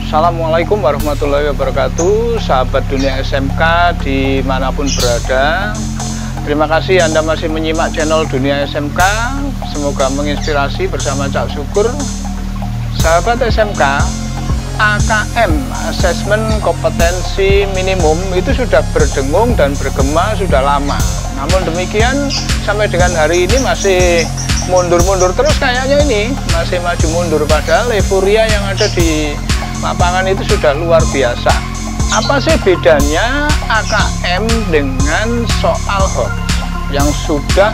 Assalamualaikum warahmatullahi wabarakatuh, sahabat dunia SMK dimanapun berada. Terima kasih Anda masih menyimak channel Dunia SMK. Semoga menginspirasi bersama Cak Syukur. Sahabat SMK, AKM Asesmen Kompetensi Minimum itu sudah berdengung dan bergema sudah lama. Namun demikian sampai dengan hari ini masih mundur-mundur terus kayaknya, ini masih maju mundur, padahal euforia yang ada di lapangan itu sudah luar biasa. Apa sih bedanya AKM dengan soal HOT yang sudah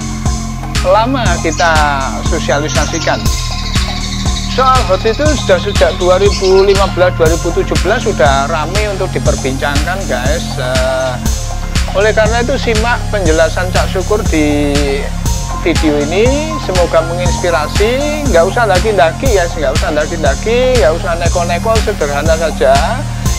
lama kita sosialisasikan? Soal HOT itu sudah sejak 2015-2017 sudah ramai untuk diperbincangkan, guys. Oleh karena itu simak penjelasan Cak Syukur di video ini, semoga menginspirasi. Nggak usah daki-daki ya, nggak usah daki-daki, nggak usah neko-neko, sederhana saja.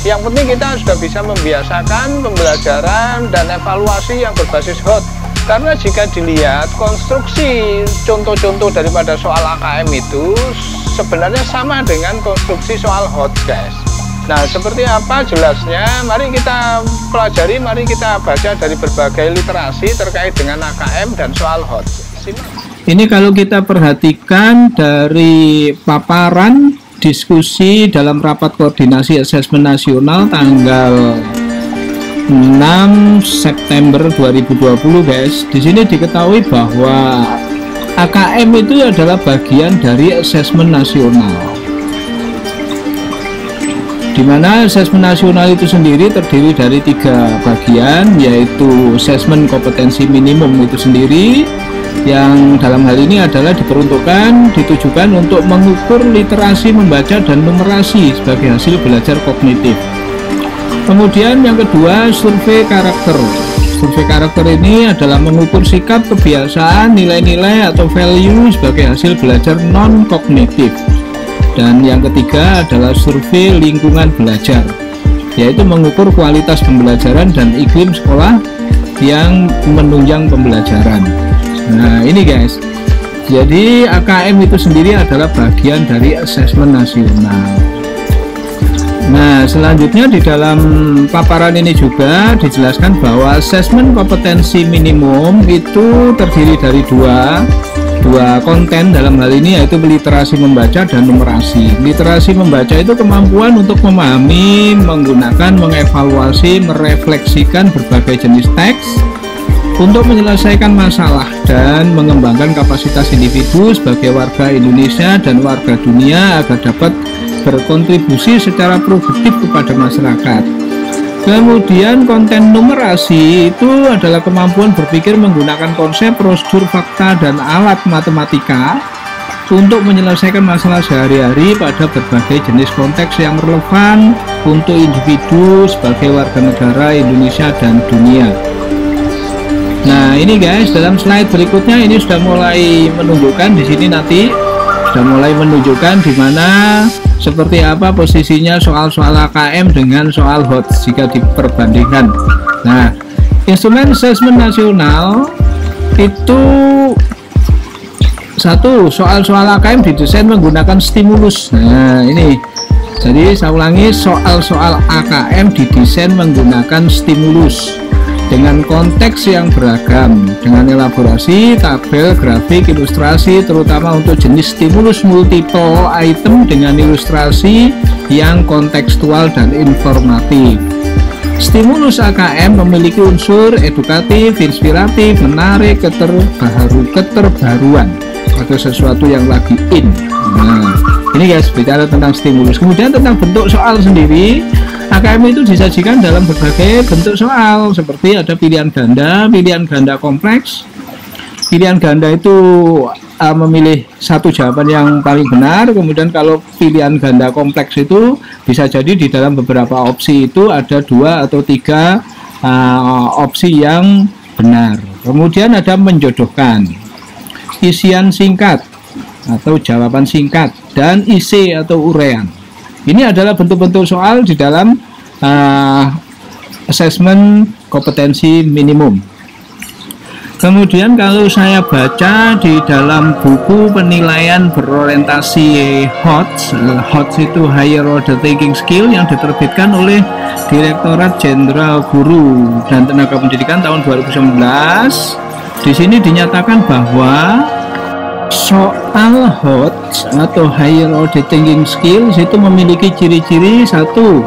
Yang penting kita sudah bisa membiasakan pembelajaran dan evaluasi yang berbasis HOT. Karena jika dilihat konstruksi contoh-contoh daripada soal AKM itu sebenarnya sama dengan konstruksi soal HOT, guys. Nah, seperti apa jelasnya? Mari kita pelajari, mari kita baca dari berbagai literasi terkait dengan AKM dan soal HOT. Ini kalau kita perhatikan dari paparan diskusi dalam rapat koordinasi asesmen nasional tanggal 6 September 2020, guys. Di sini diketahui bahwa AKM itu adalah bagian dari asesmen nasional, di mana asesmen nasional itu sendiri terdiri dari 3 bagian, yaitu asesmen kompetensi minimum itu sendiri, yang dalam hal ini adalah ditujukan untuk mengukur literasi membaca dan numerasi sebagai hasil belajar kognitif. Kemudian yang kedua, survei karakter. Survei karakter ini adalah mengukur sikap, kebiasaan, nilai-nilai atau value sebagai hasil belajar non-kognitif. Dan yang ketiga adalah survei lingkungan belajar, yaitu mengukur kualitas pembelajaran dan iklim sekolah yang menunjang pembelajaran. Nah ini, guys, jadi AKM itu sendiri adalah bagian dari asesmen nasional. Nah, selanjutnya di dalam paparan ini juga dijelaskan bahwa asesmen kompetensi minimum itu terdiri dari dua konten dalam hal ini, yaitu literasi membaca dan numerasi. Literasi membaca itu kemampuan untuk memahami, menggunakan, mengevaluasi, merefleksikan berbagai jenis teks untuk menyelesaikan masalah dan mengembangkan kapasitas individu sebagai warga Indonesia dan warga dunia agar dapat berkontribusi secara produktif kepada masyarakat. Kemudian konten numerasi itu adalah kemampuan berpikir menggunakan konsep, prosedur, fakta, dan alat matematika untuk menyelesaikan masalah sehari-hari pada berbagai jenis konteks yang relevan untuk individu sebagai warga negara Indonesia dan dunia. Nah ini, guys, dalam slide berikutnya ini sudah mulai menunjukkan di sini, nanti sudah mulai menunjukkan di mana seperti apa posisinya soal-soal AKM dengan soal HOT jika diperbandingkan. Nah, instrumen asesmen nasional itu satu, soal-soal AKM didesain menggunakan stimulus. Nah ini, jadi saya ulangi, soal-soal AKM didesain menggunakan stimulus dengan konteks yang beragam, dengan elaborasi, tabel, grafik, ilustrasi, terutama untuk jenis stimulus multiple item dengan ilustrasi yang kontekstual dan informatif. Stimulus AKM memiliki unsur edukatif, inspiratif, menarik, keterbaruan atau sesuatu yang lagi in. Nah, ini, guys, bicara tentang stimulus. Kemudian tentang bentuk soal sendiri, AKM itu disajikan dalam berbagai bentuk soal, seperti ada pilihan ganda kompleks. Pilihan ganda itu memilih satu jawaban yang paling benar. Kemudian kalau pilihan ganda kompleks itu bisa jadi di dalam beberapa opsi itu ada 2 atau 3 opsi yang benar. Kemudian ada menjodohkan, isian singkat atau jawaban singkat, dan IC atau urean. Ini adalah bentuk-bentuk soal di dalam asesmen kompetensi minimum. Kemudian kalau saya baca di dalam buku penilaian berorientasi HOTS itu Higher Order Thinking Skill yang diterbitkan oleh Direktorat Jenderal Guru dan Tenaga Pendidikan tahun 2019, di sini dinyatakan bahwa soal HOTS atau Higher Order Thinking Skills itu memiliki ciri-ciri: satu,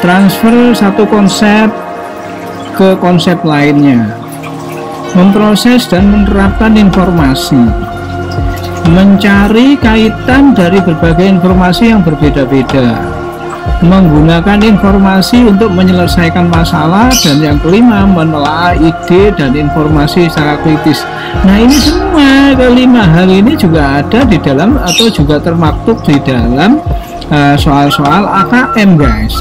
transfer satu konsep ke konsep lainnya, memproses dan menerapkan informasi, mencari kaitan dari berbagai informasi yang berbeda-beda, menggunakan informasi untuk menyelesaikan masalah, dan yang kelima, menelaah ide dan informasi secara kritis. Nah, ini semua kelima hal ini juga ada di dalam atau juga termaktub di dalam soal-soal AKM, guys.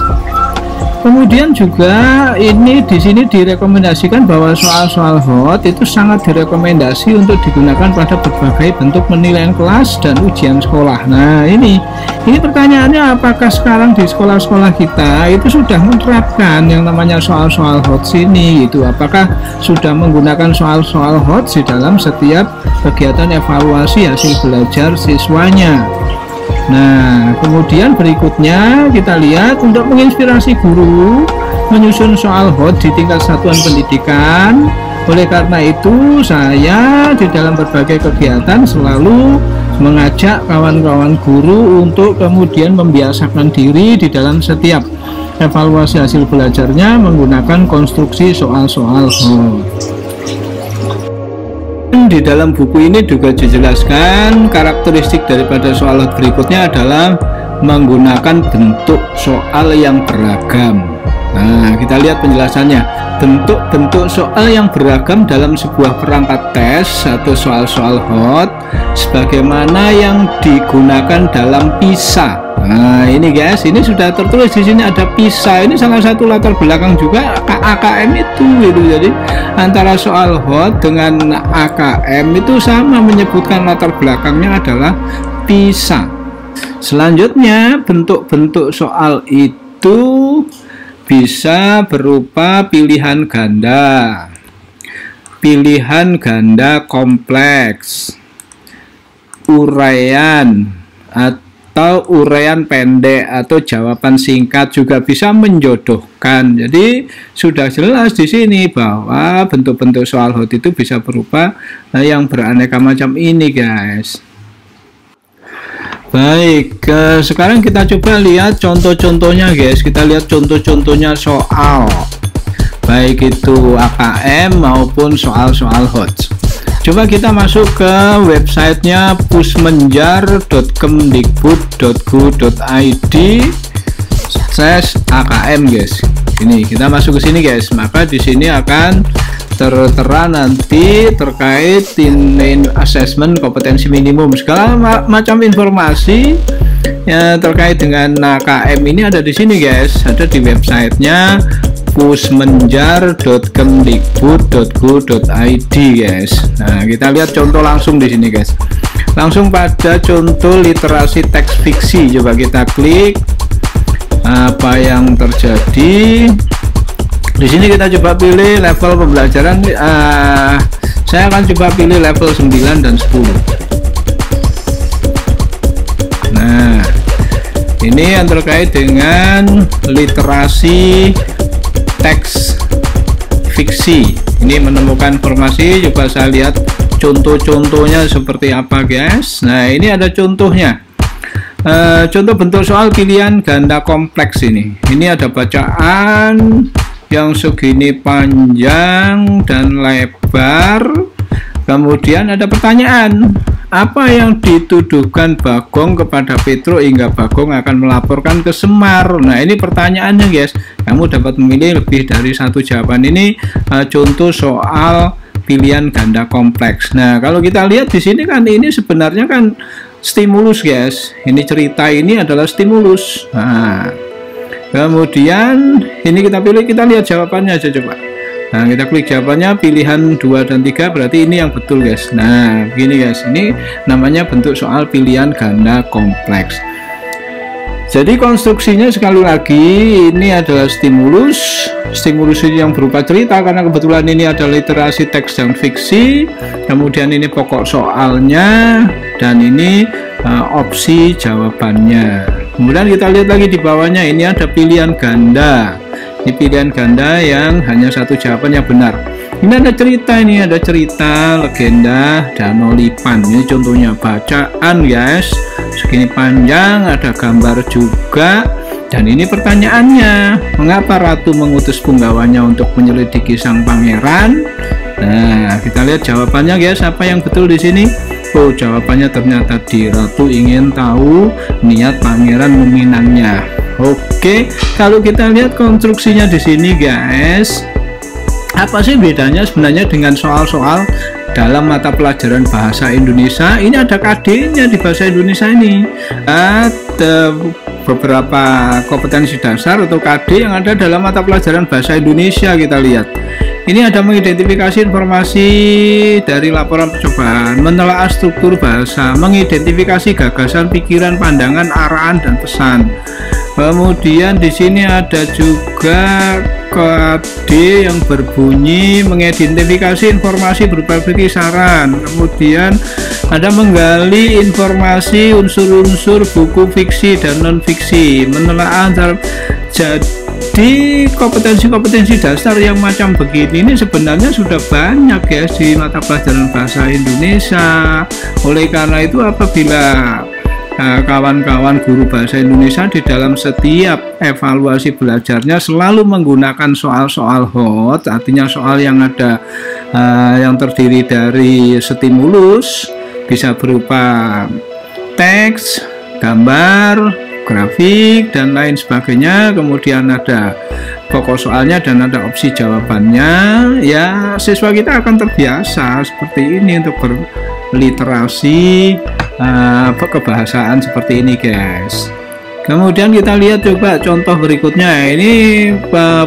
Kemudian juga ini di sini direkomendasikan bahwa soal-soal HOT itu sangat direkomendasi untuk digunakan pada berbagai bentuk penilaian kelas dan ujian sekolah. Nah, ini pertanyaannya, apakah sekarang di sekolah-sekolah kita itu sudah menerapkan yang namanya soal-soal HOT ini gitu? Apakah sudah menggunakan soal-soal HOT di dalam setiap kegiatan evaluasi hasil belajar siswanya? Nah, kemudian berikutnya kita lihat, untuk menginspirasi guru menyusun soal HOT di tingkat satuan pendidikan. Oleh karena itu, saya di dalam berbagai kegiatan selalu mengajak kawan-kawan guru untuk kemudian membiasakan diri di dalam setiap evaluasi hasil belajarnya menggunakan konstruksi soal-soal HOT. Di dalam buku ini juga dijelaskan karakteristik daripada soal HOT berikutnya adalah menggunakan bentuk soal yang beragam. Nah, kita lihat penjelasannya. Bentuk-bentuk soal yang beragam dalam sebuah perangkat tes atau soal-soal HOT sebagaimana yang digunakan dalam PISA. Nah, ini guys, ini sudah tertulis di sini ada PISA. Ini salah satu latar belakang juga AKM itu gitu. Jadi antara soal HOT dengan AKM itu sama, menyebutkan latar belakangnya adalah PISA. Selanjutnya, bentuk-bentuk soal itu bisa berupa pilihan ganda kompleks, uraian atau uraian pendek atau jawaban singkat, juga bisa menjodohkan. Jadi sudah jelas di sini bahwa bentuk-bentuk soal HOT itu bisa berupa yang beraneka macam ini, guys. Baik, sekarang kita coba lihat contoh-contohnya, guys. Kita lihat contoh-contohnya soal, baik itu AKM maupun soal-soal HOT. Coba kita masuk ke websitenya pusmenjar.kemdikbud.go.id/AKM, guys. Ini kita masuk ke sini, guys. Maka di sini akan tertera nanti terkait asesmen kompetensi minimum, segala macam informasi ya terkait dengan AKM ini ada di sini, guys. Ada di websitenya pusmenjar.kemdikbud.go.id, guys. Nah, kita lihat contoh langsung di sini, guys. Langsung pada contoh literasi teks fiksi. Coba kita klik apa yang terjadi. Di sini kita coba pilih level pembelajaran. Saya akan coba pilih level 9 dan 10. Nah, ini yang terkait dengan literasi teks fiksi. Ini menemukan informasi. Coba saya lihat contoh-contohnya seperti apa, guys. Nah, ini ada contohnya. Contoh bentuk soal pilihan ganda kompleks ini. Ini ada bacaan yang segini panjang dan lebar. Kemudian ada pertanyaan, apa yang dituduhkan Bagong kepada Petro hingga Bagong akan melaporkan ke Semar? Nah, ini pertanyaannya, guys. Kamu dapat memilih lebih dari satu jawaban. Ini contoh soal pilihan ganda kompleks. Nah, kalau kita lihat di sini kan ini sebenarnya kan stimulus, guys. Ini cerita ini adalah stimulus. Nah, kemudian ini kita pilih, kita lihat jawabannya aja coba. Nah, kita klik jawabannya, pilihan 2 dan 3 berarti ini yang betul, guys. Nah, begini, guys. Ini namanya bentuk soal pilihan ganda kompleks. Jadi konstruksinya sekali lagi ini adalah stimulus. Stimulus ini yang berupa cerita karena kebetulan ini ada literasi teks dan fiksi. Kemudian ini pokok soalnya dan ini opsi jawabannya. Kemudian kita lihat lagi di bawahnya ini ada pilihan ganda. Ini pilihan ganda yang hanya satu jawaban yang benar. Ini ada cerita, legenda, Danau Lipan. Ini contohnya bacaan guys, segini panjang, ada gambar juga. Dan ini pertanyaannya, mengapa ratu mengutus punggawanya untuk menyelidiki sang pangeran? Nah, kita lihat jawabannya guys, apa yang betul di sini? Oh, jawabannya ternyata di ratu ingin tahu niat pangeran meminangnya. Oke, kalau kita lihat konstruksinya di sini guys, apa sih bedanya sebenarnya dengan soal-soal dalam mata pelajaran bahasa Indonesia? Ini ada KD-nya di bahasa Indonesia ini. Ada beberapa kompetensi dasar atau KD yang ada dalam mata pelajaran bahasa Indonesia. Kita lihat. Ini ada mengidentifikasi informasi dari laporan percobaan, menelaah struktur bahasa, mengidentifikasi gagasan, pikiran, pandangan, arahan, dan pesan. Kemudian di sini ada juga KD yang berbunyi mengidentifikasi informasi berupa kisaran. Kemudian ada menggali informasi unsur-unsur buku fiksi dan non fiksi, menelaah antar. Jadi kompetensi-kompetensi dasar yang macam begini ini sebenarnya sudah banyak ya di mata pelajaran bahasa Indonesia. Oleh karena itu apabila kawan-kawan guru bahasa Indonesia di dalam setiap evaluasi belajarnya selalu menggunakan soal-soal hot, artinya soal yang ada yang terdiri dari stimulus, bisa berupa teks, gambar, grafik, dan lain sebagainya. Kemudian ada pokok soalnya dan ada opsi jawabannya. Ya, siswa kita akan terbiasa seperti ini untuk berliterasi kebahasaan seperti ini guys. Kemudian kita lihat coba contoh berikutnya. Ini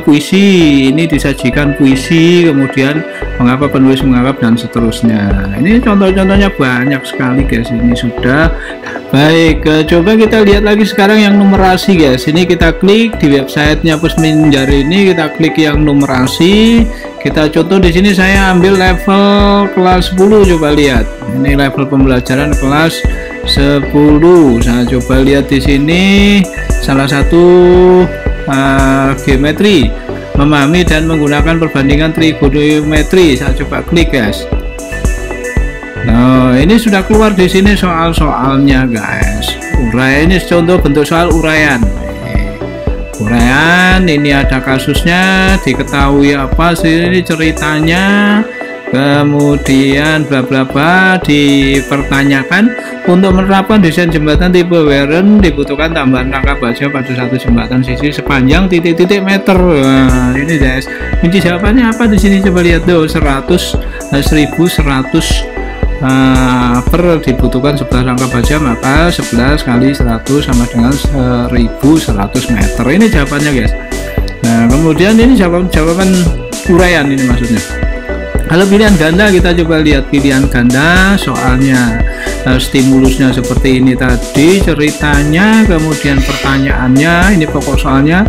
puisi, ini disajikan puisi, kemudian mengapa penulis menganggap, dan seterusnya. Ini contoh-contohnya banyak sekali guys. Ini sudah baik. Coba kita lihat lagi sekarang yang numerasi guys. Ini kita klik di websitenya Pusminjar ini, kita klik yang numerasi. Kita contoh di sini saya ambil level kelas 10, coba lihat. Ini level pembelajaran kelas 10. Saya coba lihat di sini salah satu geometri, memahami dan menggunakan perbandingan trigonometri. Saya coba klik guys. Nah, ini sudah keluar di sini soal-soalnya guys. Uraian, ini contoh bentuk soal uraian. Uraian, ini ada kasusnya, diketahui apa sih ini ceritanya, kemudian bla bla bla, dipertanyakan untuk menerapkan desain jembatan tipe Warren dibutuhkan tambahan rangka baja pada satu jembatan sisi sepanjang titik-titik meter. Nah, ini guys, kunci jawabannya apa di sini? Coba lihat tuh, 1100 per dibutuhkan 11 rangka baja, maka 11 kali 100 sama dengan 1100 meter. Ini jawabannya guys. Nah, kemudian ini jawaban uraian ini maksudnya. Kalau pilihan ganda, kita coba lihat pilihan ganda soalnya. Stimulusnya seperti ini tadi, ceritanya, kemudian pertanyaannya, ini pokok soalnya,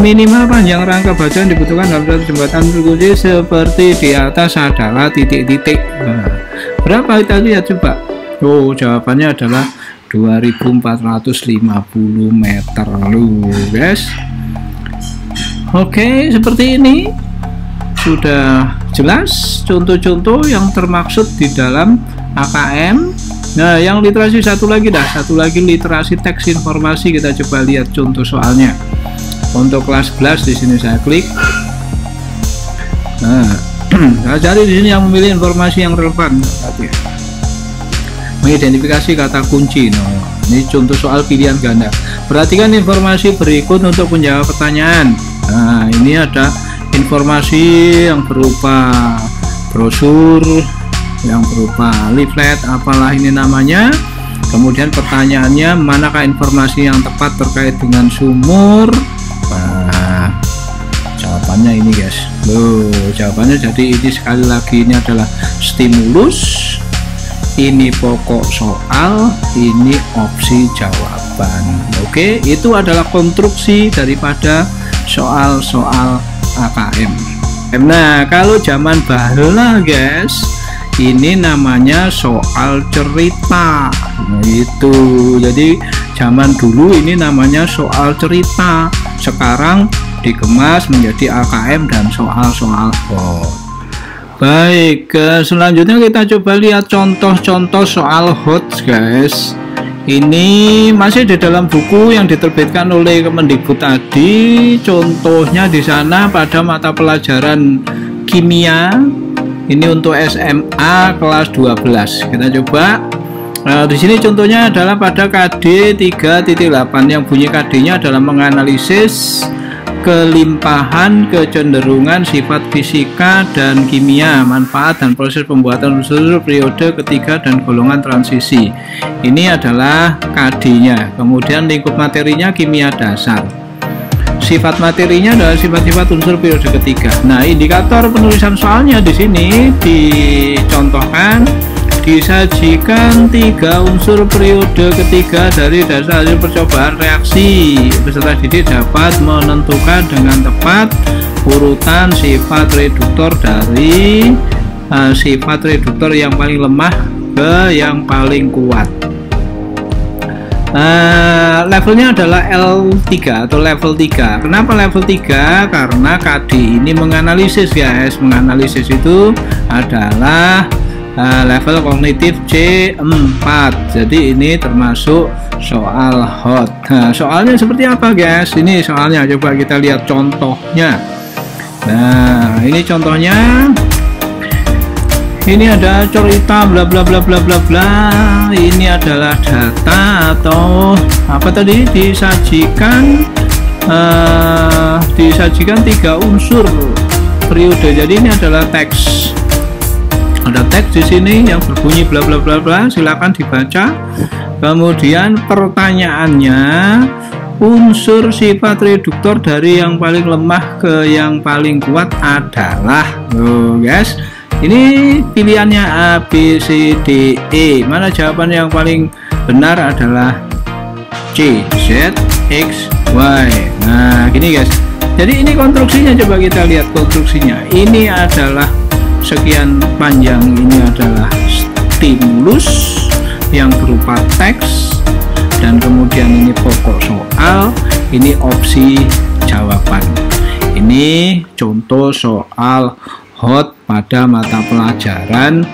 minimal panjang rangka baja yang dibutuhkan dalam jembatan terkunci seperti di atas adalah titik-titik. Nah, berapa kita lihat coba? Oh, jawabannya adalah 2450 meter lu guys. Oke, seperti ini sudah jelas contoh-contoh yang termaksud di dalam AKM. Nah, yang literasi satu lagi literasi teks informasi. Kita coba lihat contoh soalnya. Untuk kelas 11 di sini saya klik. Nah, saya cari di sini yang memilih informasi yang relevan. Mengidentifikasi kata kunci. Nah, ini contoh soal pilihan ganda. Perhatikan informasi berikut untuk menjawab pertanyaan. Nah, ini ada informasi yang berupa brosur, yang berupa leaflet, apalah ini namanya. Kemudian pertanyaannya, manakah informasi yang tepat terkait dengan sumur? Nah, jawabannya ini guys. Loh, jawabannya jadi ini sekali lagi, ini adalah stimulus, ini pokok soal, ini opsi jawaban. jawaban. Oke, itu adalah konstruksi daripada soal-soal AKM. Nah, kalau zaman bahula guys, ini namanya soal cerita. Nah, itu jadi zaman dulu ini namanya soal cerita, sekarang dikemas menjadi AKM dan soal-soal hot. Baik, selanjutnya kita coba lihat contoh-contoh soal hot guys. Ini masih di dalam buku yang diterbitkan oleh Kemendikbud tadi. Contohnya di sana pada mata pelajaran kimia. Ini untuk SMA kelas 12. Kita coba. Di sini contohnya adalah pada KD 3.8 yang bunyi KD-nya adalah menganalisis kelimpahan kecenderungan sifat fisika dan kimia, manfaat dan proses pembuatan unsur periode ketiga dan golongan transisi. Ini adalah KD-nya. Kemudian lingkup materinya kimia dasar. Sifat materinya adalah sifat-sifat unsur periode ketiga. Nah, indikator penulisan soalnya di sini dicontohkan disajikan 3 unsur periode ketiga dari dasar hasil percobaan reaksi. Peserta didik dapat menentukan dengan tepat urutan sifat reduktor dari sifat reduktor yang paling lemah ke yang paling kuat. Levelnya adalah L3 atau level 3. Kenapa level 3? Karena KD ini menganalisis guys. Menganalisis itu adalah level kognitif C4. Jadi ini termasuk soal hot. Nah, soalnya seperti apa guys? Ini soalnya, coba kita lihat contohnya. Nah, ini contohnya. Ini ada cerita bla bla bla bla bla bla. Ini adalah data atau apa tadi? Disajikan 3 unsur periode. Jadi ini adalah teks. Ada teks di sini yang berbunyi bla bla bla bla, silakan dibaca. Kemudian pertanyaannya, unsur sifat reduktor dari yang paling lemah ke yang paling kuat adalah, guys, ini pilihannya A, B, C, D, E. Mana jawaban yang paling benar adalah C, Z, X, Y. Nah, gini guys. Jadi ini konstruksinya, coba kita lihat konstruksinya. Ini adalah sekian panjang, ini adalah stimulus yang berupa teks, dan kemudian ini pokok soal, ini opsi jawaban. Ini contoh soal hot pada mata pelajaran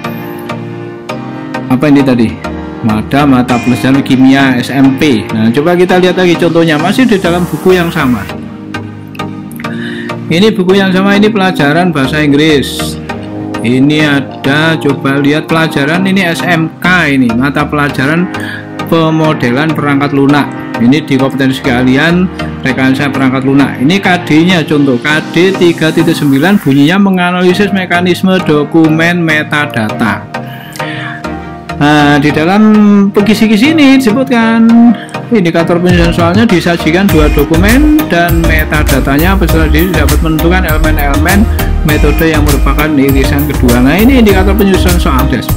apa ini tadi? Pada mata pelajaran kimia SMP. Nah, coba kita lihat lagi contohnya, masih di dalam buku yang sama. Ini buku yang sama, ini pelajaran bahasa Inggris. Ini ada, coba lihat pelajaran ini SMK, ini mata pelajaran pemodelan perangkat lunak. Ini di kompetensi keahlian rekayasa perangkat lunak. Ini KD-nya, contoh KD 3.9 bunyinya menganalisis mekanisme dokumen metadata. Nah, di dalam kisi-kisi ini disebutkan indikator penyusunan soalnya disajikan 2 dokumen dan metadatanya peserta didik dapat menentukan elemen-elemen metode yang merupakan irisan kedua. Nah, ini indikator penyusunan soal guys.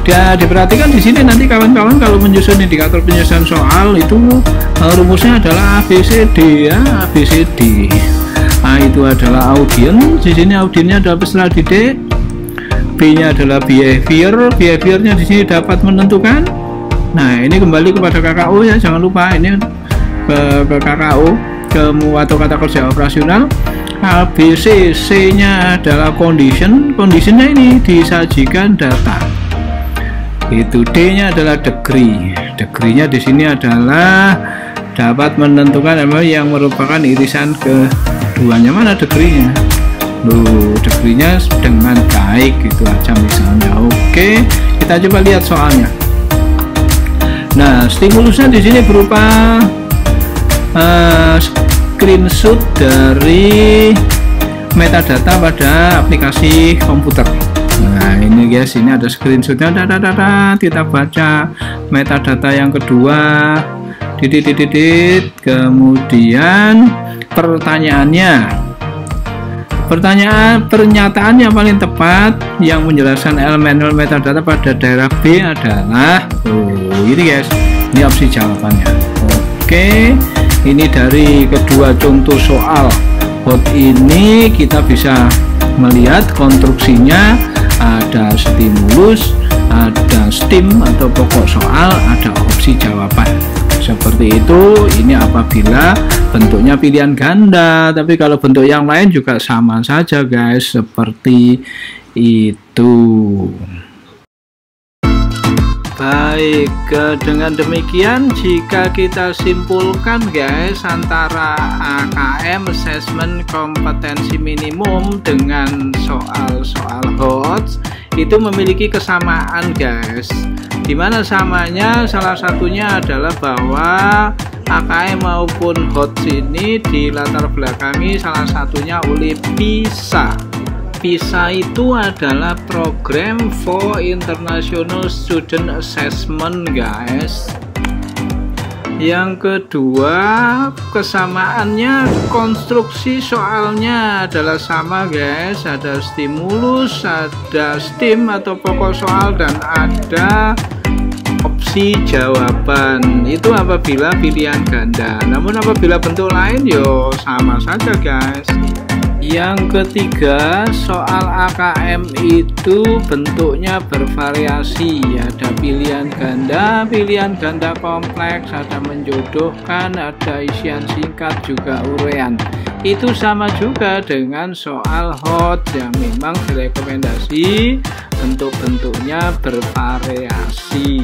Dia diperhatikan di sini nanti kawan-kawan kalau menyusun indikator penyusunan soal itu rumusnya adalah ABCD ya, ABCD. Nah, itu adalah audience. Di sini audiensnya adalah peserta didik. B-nya adalah behavior. Behaviornya di sini dapat menentukan. Nah, ini kembali kepada KKO ya, jangan lupa ini ke KKO, atau kata kerja operasional. ABC, C-nya adalah condition. Conditionnya ini disajikan data. Itu D-nya adalah degree. Degree-nya di sini adalah dapat menentukan yang merupakan irisan keduanya. Mana degree-nya? Loh, degree-nya dengan baik gitu aja misalnya. Oke, kita coba lihat soalnya. Nah, stimulusnya di sini berupa screenshot dari metadata pada aplikasi komputer. Nah, ini guys, ini ada screenshotnya. Kita baca metadata yang kedua. Kemudian pertanyaannya. Pernyataan yang paling tepat yang menjelaskan elemen metadata pada daerah B adalah ini guys, ini opsi jawabannya. Oke, ini dari kedua contoh soal hot ini kita bisa melihat konstruksinya, ada stimulus, ada STEAM atau pokok soal, ada opsi jawaban. Seperti itu. Ini apabila bentuknya pilihan ganda, tapi kalau bentuk yang lain juga sama saja guys, seperti itu. Baik, dengan demikian jika kita simpulkan guys, antara AKM Assessment Kompetensi Minimum dengan soal-soal HOT itu memiliki kesamaan guys. Dimana samanya salah satunya adalah bahwa AKM maupun HOT ini dilatar belakangi salah satunya oleh PISA. PISA itu adalah Program for International Student Assessment guys. Yang kedua, kesamaannya konstruksi soalnya adalah sama guys, ada stimulus, ada STEAM atau pokok soal, dan ada opsi jawaban. Itu apabila pilihan ganda, namun apabila bentuk lain yo sama saja guys. Yang ketiga, soal AKM itu bentuknya bervariasi, ada pilihan ganda kompleks, ada menjodohkan, ada isian singkat, juga uraian. Itu sama juga dengan soal HOT yang memang direkomendasi bentuk-bentuknya bervariasi.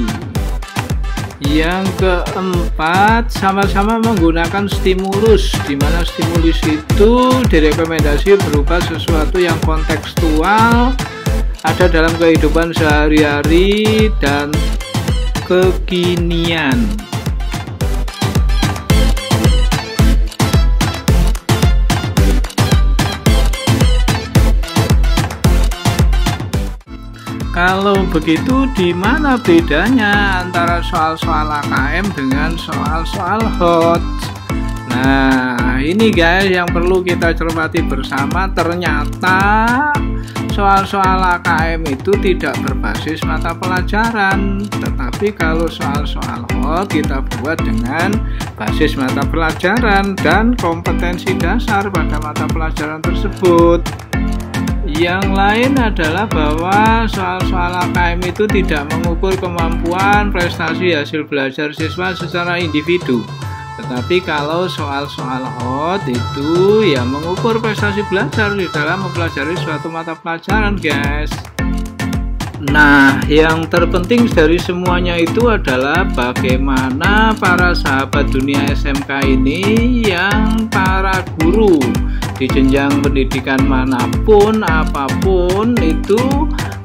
Yang keempat, sama-sama menggunakan stimulus, di mana stimulus itu direkomendasi berupa sesuatu yang kontekstual, ada dalam kehidupan sehari-hari dan kekinian. Kalau begitu, di mana bedanya antara soal-soal AKM dengan soal-soal HOT? Nah, ini guys yang perlu kita cermati bersama. Ternyata soal-soal AKM itu tidak berbasis mata pelajaran, tetapi kalau soal-soal HOT kita buat dengan basis mata pelajaran dan kompetensi dasar pada mata pelajaran tersebut. Yang lain adalah bahwa soal-soal AKM itu tidak mengukur kemampuan prestasi hasil belajar siswa secara individu. Tetapi kalau soal-soal HOT itu ya mengukur prestasi belajar di dalam mempelajari suatu mata pelajaran guys. Nah, yang terpenting dari semuanya itu adalah bagaimana para sahabat dunia SMK ini yang para guru di jenjang pendidikan manapun, apapun itu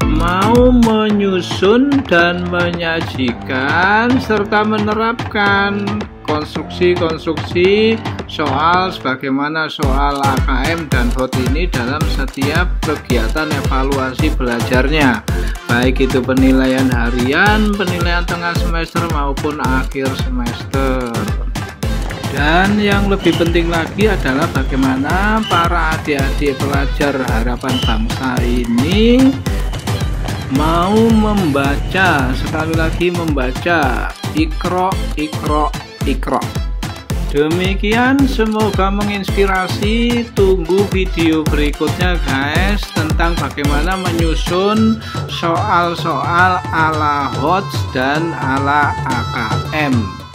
mau menyusun dan menyajikan serta menerapkan konstruksi-konstruksi soal sebagaimana soal AKM dan HOT ini dalam setiap kegiatan evaluasi belajarnya, baik itu penilaian harian, penilaian tengah semester maupun akhir semester. Dan yang lebih penting lagi adalah bagaimana para adik-adik pelajar harapan bangsa ini mau membaca, sekali lagi membaca, Iqra, Iqra, Iqra. Demikian, semoga menginspirasi. Tunggu video berikutnya guys tentang bagaimana menyusun soal-soal ala HOT dan ala AKM.